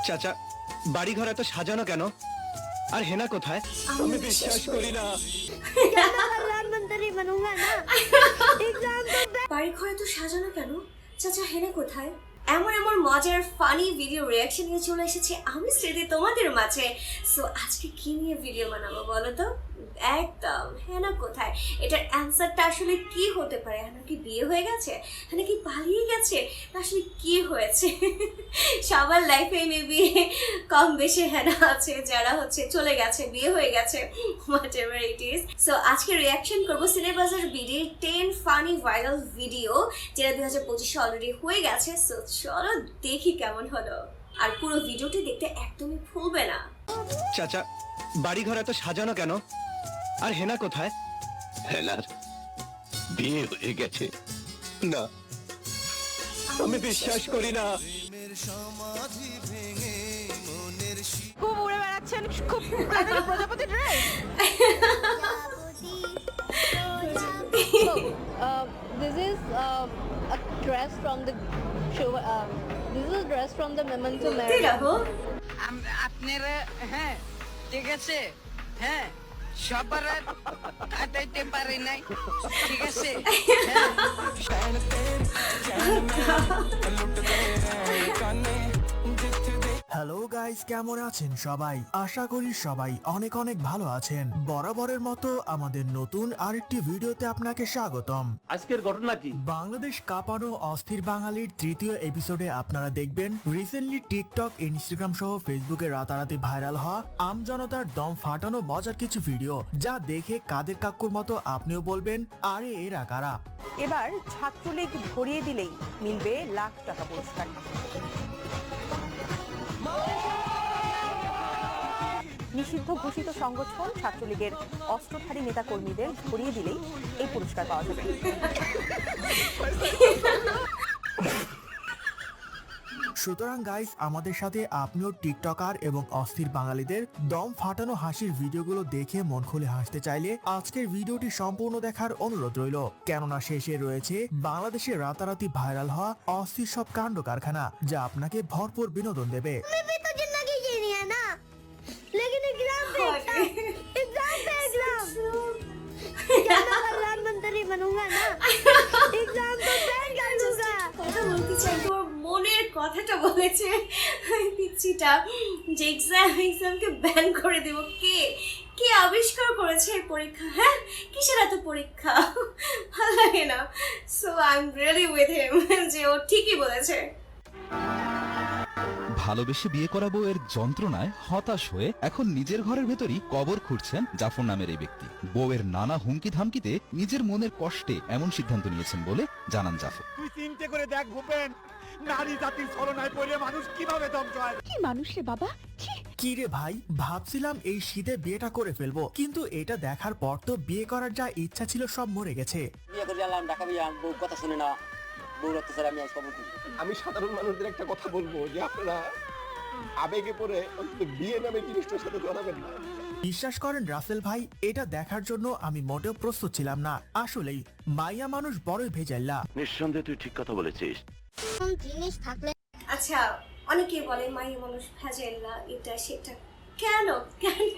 চাচা, বাড়ি ঘর এত সাজানো কেন? আর হেনা কোথায়? আমি বিশ্বাস করি না। प्रधानमंत्री बनूंगा ना। एग्जाम तो বাড়ি ঘরে তো সাজানো কেন? চাচা হেনা কোথায়? এমন এমন মজার ফানি ভিডিও রিয়াকশন নিয়ে চলে এসেছে আমি স্মৃতি তোমাদের মাঝে। সো আজকে কি নিয়ে ভিডিও বানাবো বলো তো? একদম হেনা কোথায়, এটার অ্যান্সারটা আসলে কি হতে পারে? হেনা কি বিয়ে হয়ে গেছে, হেনা কি পালিয়ে গেছে, না আসলে কি হয়েছে? সবার লাইফে মেবি কম বেশি হেনা আছে যারা হচ্ছে চলে গেছে, বিয়ে হয়ে গেছে, what ever it is. So আজকে রিয়াকশন করবো সিলেবাসের বিডি 10 ফানি ভাইরাল ভিডিও যেটা 2025 অলরেডি হয়ে গেছে। সো চলো দেখি কেমন হলো, আর পুরো ভিডিওটি দেখতে একদমই ভুলবে না। চাচা, বাড়ি ঘর এত সাজানো কেন? আর হেনা কোথায়? হেলার বিয়ে হয়ে গেছে। না, আমি বিশ্বাস করি না। খুব উড়ে বেড়াচ্ছেন, খুব প্রজাপতি dress. This is a dress from the show. This is a dress from the Memento Mori. রাখো আপনারা হ্যাঁ ঠিক আছে, হ্যাঁ সবার কাটাইতে পারি নাই, ঠিক আছে। হ্যালো গাইস, কেমন আছেন সবাই? আশা করি সবাই অনেক অনেক ভালো আছেন। বরাবরের মতো আমাদের নতুন আরেকটি ভিডিওতে আপনাকে স্বাগতম। আজকের ঘটনা কি? বাংলাদেশ কাঁপানো অস্থির বাঙালির তৃতীয় এপিসোডে আপনারা দেখবেন রিসেন্টলি টিকটক, ইনস্টাগ্রাম সহ ফেসবুকে রাতারাতি ভাইরাল হওয়া আমজনতার দম ফাটানো মজার কিছু ভিডিও, যা দেখে কাদের কাকুর মতো আপনিও বলবেন আরে এরা কারা। এবার ছাত্রলীগ ধরিয়ে দিলেই মিলবে লাখ টাকা পুরস্কার। নিষিদ্ধ ঘোষিত সংগঠন ছাত্রলীগের অস্ত্রধারী নেতাকর্মীদের ধরিয়ে দিলেই এই পুরস্কার পাওয়া যাবে। সুতরাং গাইস, আমাদের সাথে আপনিও টিকটকার এবং অস্থির বাঙালিদের দম ফাটানো হাসির ভিডিওগুলো দেখে মন খুলে হাসতে চাইলে আজকের ভিডিওটি সম্পূর্ণ দেখার অনুরোধ রইল, কেননা শেষে রয়েছে বাংলাদেশে রাতারাতি ভাইরাল হওয়া অস্থির সব কাণ্ড কারখানা, যা আপনাকে ভরপুর বিনোদন দেবে। मैं भी तो जिंदगी जीनी है ना, लेकिन एग्जाम पे एग्जाम क्या मैं प्रधानमंत्री बनूंगा ना। एग्जाम तो बैठ कर लूंगा। কথা বলতে চাই, তোর মনের কথাটা বলেছে পিচ্ছিটা যে এক্সামকে ব্যান করে দেব। কে কে আবিষ্কার করেছে এই পরীক্ষা? হ্যাঁ, কিসের এত পরীক্ষা? ভালো লাগে না। So I am really with him যে ও ঠিকই বলেছে। ভালোবেসে বিয়ে করাবো এর যন্ত্রণায় হতাশ হয়ে এখন নিজের ঘরের ভেতরই কবর খুঁড়ছেন জাফর নামের এই ব্যক্তি। বউয়ের নানা হুমকি ধামকিতে নিজের মনের কষ্টে এমন সিদ্ধান্ত নিয়েছেন বলে জানান জাফর। তুই চিন্তা করে দেখ ভূপেন, নারী জাতির ছলনায় পড়ে মানুষ কিভাবে ধ্বংস হয়। কি মানুষ রে বাবা! কি রে ভাই, ভাবছিলাম এই শীতে বিয়েটা করে ফেলবো, কিন্তু এটা দেখার পর তো বিয়ে করার যা ইচ্ছা ছিল সব মরে গেছে। বিয়ে করে আনলাম, ঢাকা বিয়ে, বউ কথা শুনে না, বউ অত্যাচার আমি আজ খবর দিই। আমি সাধারণ মানুষদের একটা কথা বলবো যে আপনারা আবেগে পড়ে অন্তত বিয়ে নামে জিনিসটার সাথে জড়াবেন না। বিশ্বাস করেন রাসেল ভাই, এটা দেখার জন্য আমি মোটেও প্রস্তুত ছিলাম না। আসলেই মাইয়া মানুষ বড়ই ভেজাল্লা। নিঃসন্দেহে তুই ঠিক কথা বলেছিস। কোন জিনিস থাকলে আচ্ছা, অনেকেই বলে মাইয়া মানুষ ভেজাল না, এটা সেটা। কেন কেন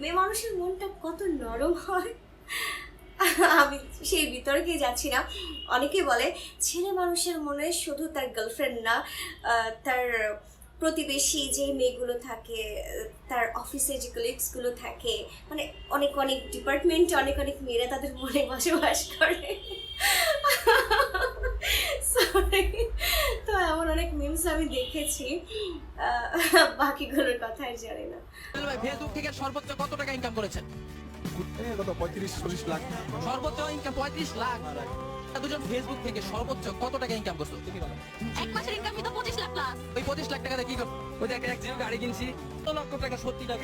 মেয়ে মানুষের মনটা কত নরম হয়। আমি সেই বিতর্কে যাচ্ছি না। অনেকেই বলে ছেলে মানুষের মনে শুধু তার গার্লফ্রেন্ড না, তার প্রতিবেশী যে মেয়েগুলো থাকে, তার অফিসে যে কলিগসগুলো থাকে, মানে অনেক অনেক ডিপার্টমেন্টে অনেক অনেক মেয়েরা তাদের মনে বসবাস করে। সরি, তো এমন অনেক মিমস আমি দেখেছি, বাকিগুলোর কথা আর জানি না। ফেসবুক থেকে সর্বোচ্চ কত টাকা ইনকাম করেছেন? কত 35-40 লাখ। সর্বোচ্চ ইনকাম 35 লাখ। দুজন ফেসবুক থেকে সর্বোচ্চ কত টাকা ইনকাম করছো তুমি বলো? এক মাসের ইনকাম তো 25 লাখ প্লাস। ওই 25 লাখ টাকা দিয়ে কি করছো? ওই যে একটা অ্যাক্সিডেন্ট গাড়ি কিনছি, 100 লক্ষ টাকা, 70 লাখ।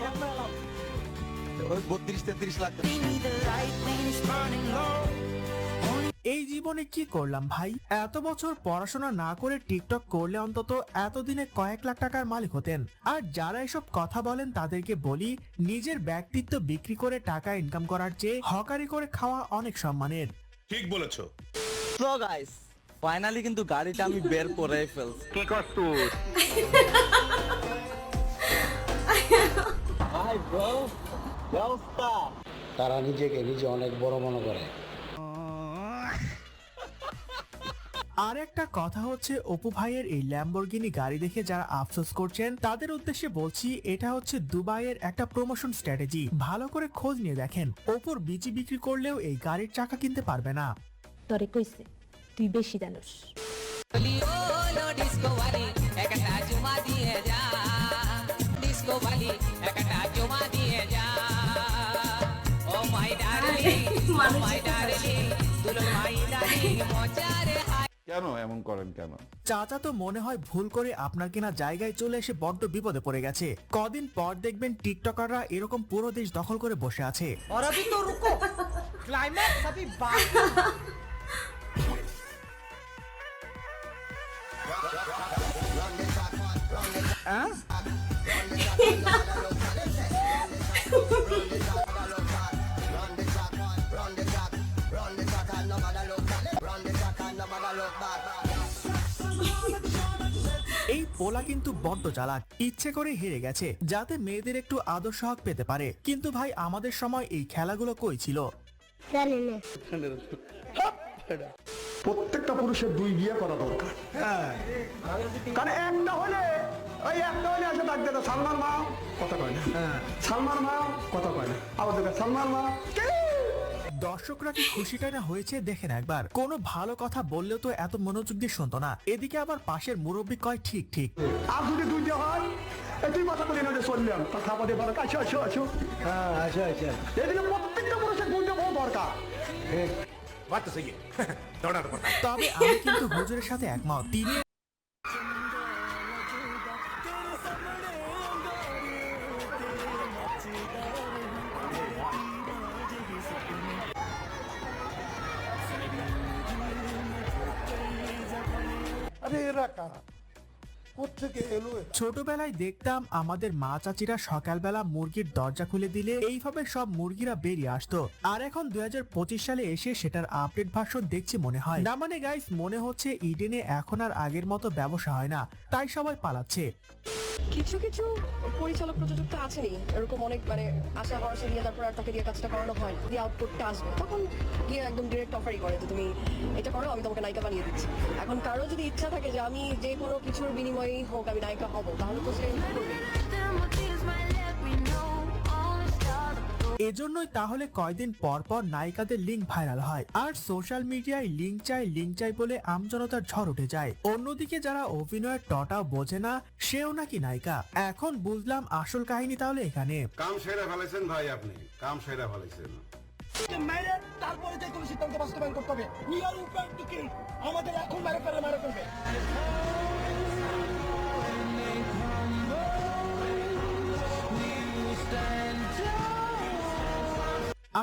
32-33 লাখ। এই জীবনে কি করলাম ভাই? এত বছর পড়াশোনা না করে টিকটক করলে অন্তত এতদিনে কয়েক লাখ টাকার মালিক হতেন। আর যারা এসব কথা বলেন তাদেরকে বলি, নিজের ব্যক্তিত্ব বিক্রি করে টাকা ইনকাম করার চেয়ে হকারি করে খাওয়া অনেক সম্মানের। ঠিক বলেছো। তো গাইস, ফাইনালি কিন্তু গাড়িটা আমি বের করে ফেলছি। কি কষ্ট তারা নিজেকে নিজে অনেক বড় মনে করে। আর একটা কথা হচ্ছে অপু ভাইয়ের এই ল্যাম্বরগিনি গাড়ি দেখে যারা আফসোস করছেন তাদের উদ্দেশ্যে বলছি, এটা হচ্ছে দুবাইয়ের একটা প্রমোশন স্ট্র্যাটেজি। ভালো করে খোঁজ নিয়ে দেখেন, অপুর বিচি বিক্রি করলেও এই গাড়ির চাকা কিনতে পারবে না। তোরে কইছে তুই বেশি জানোস। কেন এমন করেন কেন? চাচা তো মনে হয় ভুল করে আপনার কেনা জায়গায় চলে এসে বড্ড বিপদে পড়ে গেছে। কদিন পর দেখবেন টিকটকাররা এরকম পুরো দেশ দখল করে বসে আছে। এই পোলা কিন্তু বড্ড চালাক, ইচ্ছে করে হেরে গেছে যাতে মেয়েদের একটু আদর্শ হক পেতে পারে। কিন্তু ভাই আমাদের সময় এই খেলাগুলো কই ছিল? প্রত্যেকটা পুরুষের 2 বিয়ে করা দরকার। হ্যাঁ, কারণ একটা হলে আসে ডাক দেয় সালমান মা কথা কয় না, হ্যাঁ সালমান মা কথা কয় না, আবার দেখে সালমান মা। দর্শকরা কি খুশিটাই না হয়েছে দেখেন একবার। কোনো ভালো কথা বললেও তো এত মনোযোগ দিয়ে শুনতো না, এদিকে আবার পাশের মুরব্বী কয় ঠিক ঠিক। আর যদি 2টা হয় তুই কথা বলি না যে চললাম খাবার দিয়ে ভালো আসো আসো আসো, হ্যাঁ আসো আসো। এদিকে প্রত্যেকটা পুরুষের 2টা বউ দরকার। তবে আমি কিন্তু হুজুরের সাথে একমত। তিনি ছোটবেলায় দেখতাম আমাদের মা চাচিরা সকালবেলা মুরগির দরজা খুলে দিলে এইভাবে সব মুরগিরা বেরিয়ে আসতো। আর এখন 2025 সালে এসে সেটার আপডেট ভার্সন দেখছি মনে হয় না। মানে গাইস, মনে হচ্ছে ইডেনে এখন আর আগের মতো ব্যবসা হয় না, তাই সবাই পালাচ্ছে। কিছু কিছু পরিচালক প্রযোজক তো আছেনই, এরকম অনেক মানে আশা ভরসা দিয়ে তারপর আর তাকে দিয়ে কাজটা করানো হয়, দিয়ে আউটপুটটা আসবে তখন গিয়ে একদম ডিরেক্ট অফারই করে যে তুমি এটা করো, আমি তোমাকে নায়িকা বানিয়ে দিচ্ছি। এখন কারো যদি ইচ্ছা থাকে যে আমি যে কোনো কিছুর বিনিময়েই হোক আমি নায়িকা হব, তাহলে তো সে করবে। এজন্যই তাহলে কয়দিন পর পর নায়িকাদের লিঙ্ক ভাইরাল হয়, আর সোশ্যাল মিডিয়ায় লিঙ্ক চাই বলে আমজনতার ঝড় উঠে যায়। অন্যদিকে যারা অভিনয়ের টটাও বোঝে না, সেও নাকি নায়িকা। এখন বুঝলাম আসল কাহিনী তাহলে এখানে। কাম সেরা ফেলেছেন ভাই, আপনি কাম সেরা ফেলেছেন। তারপরে যে কোনো সিদ্ধান্ত বাস্তবায়ন করতে হবে। নিয়ার উপায় কি আমাদের এখন মারা করবে।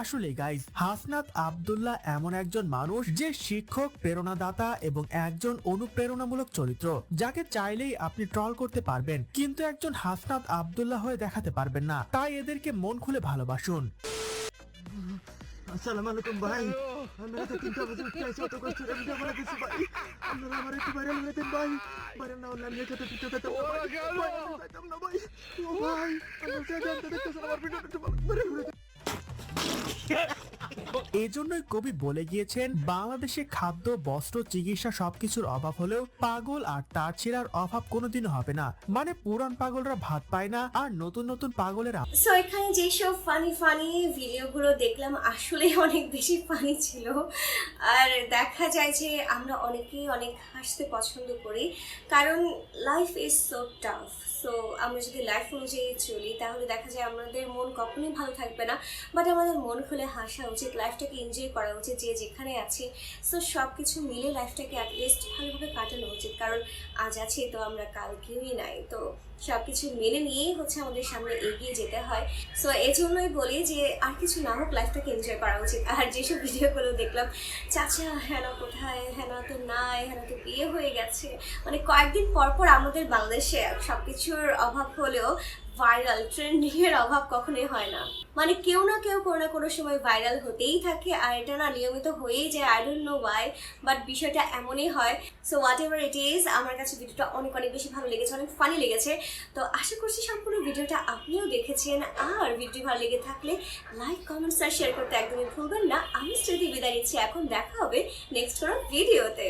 আসলে গাইজ, হাসনাত আব্দুল্লাহ এমন একজন মানুষ যে শিক্ষক, প্রেরণাদাতা এবং একজন অনুপ্রেরণামূলক চরিত্র, যাকে চাইলেই আপনি ট্রল করতে পারবেন কিন্তু একজন হাসনাত আব্দুল্লাহ হয়ে দেখাতে পারবেন না। তাই এদেরকে মন খুলে ভালোবাসুন। আসসালামু আলাইকুম ভাই, আমরা তো 3টা বছর চাইছি অত কষ্ট করে ভিডিও বানাতেছি ভাই, আপনারা আমার একটু ভাইরাল হয়ে দেন ভাই। ভাইরাল না হলে আমি এটাতে ভিডিও দিতে পারতাম না ভাই। ও ভাই, আমরা জানতে দেখতেছেন আমার ভিডিওটা একটু ভাইরাল হয়ে দেন। এজন্যই কবি বলে গিয়েছেন, বাংলাদেশে খাদ্য, বস্ত্র, চিকিৎসা সবকিছুর অভাব হলেও পাগল আর তার ছেঁড়ার অভাব কোনোদিনও হবে না। মানে পুরান পাগলরা ভাত পায় না, আর নতুন নতুন পাগলেরা। সো এখানে যেসব ফানি ভিডিওগুলো দেখলাম আসলে অনেক বেশি ফানি ছিল। আর দেখা যায় যে আমরা অনেকেই অনেক হাসতে পছন্দ করি, কারণ life is so tough. So আমরা যদি লাইফ অনুযায়ী চলি তাহলে দেখা যায় আমাদের মন কখনোই ভালো থাকবে না, বাট আমাদের মন খুলে হাসা উচিত, লাইফটাকে এনজয় করা উচিত যে যেখানে আছি। সো সব কিছু মিলে লাইফটাকে অ্যাটলিস্ট ভালোভাবে কাটানো উচিত, কারণ আজ আছি তো আমরা কাল কেউই নাই। তো সব কিছু মেনে নিয়েই হচ্ছে আমাদের সামনে এগিয়ে যেতে হয়। সো এই জন্যই বলি যে আর কিছু না হোক লাইফটাকে এনজয় করা উচিত। আর যেসব ভিডিওগুলো দেখলাম, চাচা হেনা কোথায়, হেনা তো নাই, হেনা তো বিয়ে হয়ে গেছে, মানে কয়েকদিন পর পর আমাদের বাংলাদেশে সব কিছুর অভাব হলেও ভাইরাল ট্রেন্ডিং এর অভাব কখনোই হয় না। মানে কেউ না কেউ কোনো না কোনো সময় ভাইরাল হতেই থাকে, আর এটা না নিয়মিত হয়েই যায়। I don't know Y, but বিষয়টা এমনই হয়। So what ever it is, আমার কাছে ভিডিওটা অনেক অনেক বেশি ভালো লেগেছে, অনেক ফানি লেগেছে। তো আশা করছি সম্পূর্ণ ভিডিওটা আপনিও দেখেছেন। আর ভিডিও ভালো লেগে থাকলে লাইক, কমেন্টস আর শেয়ার করতে একদমই ভুলবেন না। আমি স্মৃতি বিদায় নিচ্ছি, এখন দেখা হবে নেক্সট কোনো ভিডিওতে।